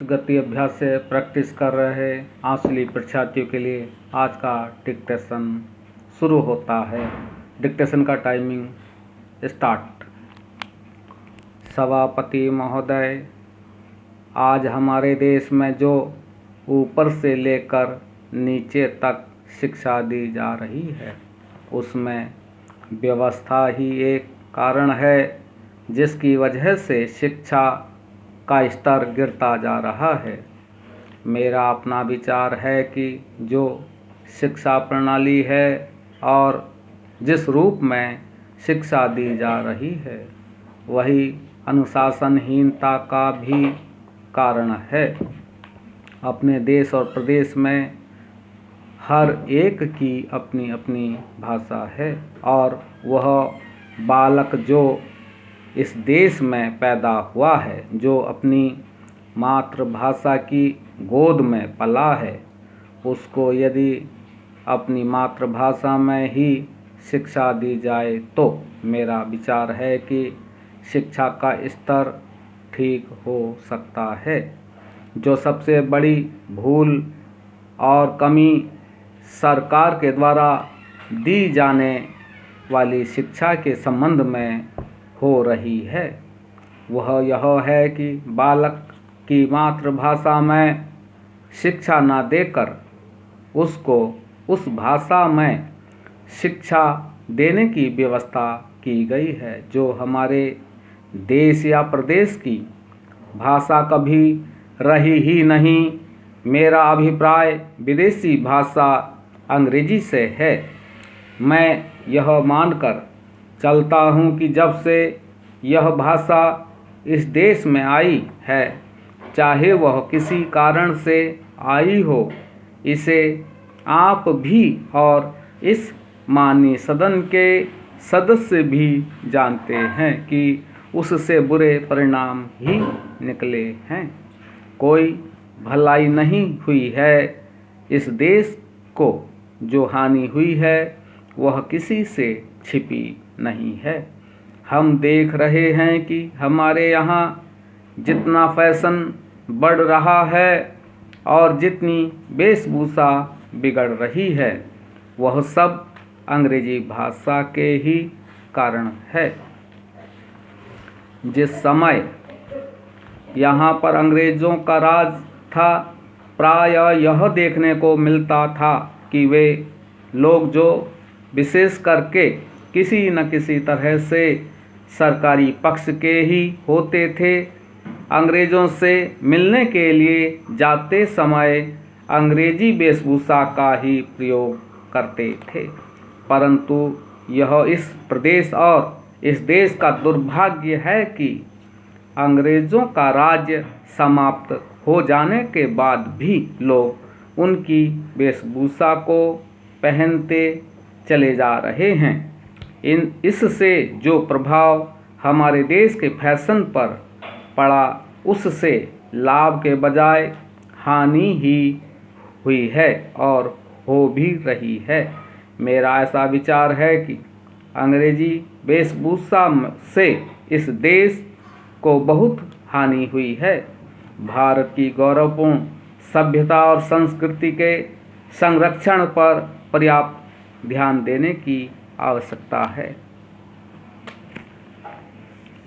गति अभ्यास से प्रैक्टिस कर रहे आंसली परीक्षार्थियों के लिए आज का डिक्टेशन शुरू होता है। डिक्टेशन का टाइमिंग स्टार्ट। सभापति महोदय, आज हमारे देश में जो ऊपर से लेकर नीचे तक शिक्षा दी जा रही है उसमें व्यवस्था ही एक कारण है जिसकी वजह से शिक्षा का स्तर गिरता जा रहा है। मेरा अपना विचार है कि जो शिक्षा प्रणाली है और जिस रूप में शिक्षा दी जा रही है वही अनुशासनहीनता का भी कारण है। अपने देश और प्रदेश में हर एक की अपनी अपनी भाषा है और वह बालक जो इस देश में पैदा हुआ है, जो अपनी मातृभाषा की गोद में पला है, उसको यदि अपनी मातृभाषा में ही शिक्षा दी जाए तो मेरा विचार है कि शिक्षा का स्तर ठीक हो सकता है। जो सबसे बड़ी भूल और कमी सरकार के द्वारा दी जाने वाली शिक्षा के संबंध में हो रही है वह यह है कि बालक की मातृभाषा में शिक्षा न देकर उसको उस भाषा में शिक्षा देने की व्यवस्था की गई है। जो हमारे देश या प्रदेश की भाषा कभी रही ही नहीं। मेरा अभिप्राय विदेशी भाषा अंग्रेजी से है। मैं यह मानकर चलता हूँ कि जब से यह भाषा इस देश में आई है, चाहे वह किसी कारण से आई हो, इसे आप भी और इस माननीय सदन के सदस्य भी जानते हैं कि उससे बुरे परिणाम ही निकले हैं। कोई भलाई नहीं हुई है। इस देश को जो हानि हुई है वह किसी से छिपी नहीं है। हम देख रहे हैं कि हमारे यहाँ जितना फैशन बढ़ रहा है और जितनी वेशभूषा बिगड़ रही है वह सब अंग्रेजी भाषा के ही कारण है। जिस समय यहाँ पर अंग्रेज़ों का राज था, प्रायः यह देखने को मिलता था कि वे लोग जो विशेष करके किसी न किसी तरह से सरकारी पक्ष के ही होते थे, अंग्रेज़ों से मिलने के लिए जाते समय अंग्रेजी वेशभूषा का ही प्रयोग करते थे। परंतु यह इस प्रदेश और इस देश का दुर्भाग्य है कि अंग्रेज़ों का राज्य समाप्त हो जाने के बाद भी लोग उनकी वेशभूषा को पहनते चले जा रहे हैं। इससे जो प्रभाव हमारे देश के फैशन पर पड़ा उससे लाभ के बजाय हानि ही हुई है और हो भी रही है। मेरा ऐसा विचार है कि अंग्रेजी वेशभूषा से इस देश को बहुत हानि हुई है। भारत की गौरवपूर्ण सभ्यता और संस्कृति के संरक्षण पर पर्याप्त ध्यान देने की आवश्यकता है।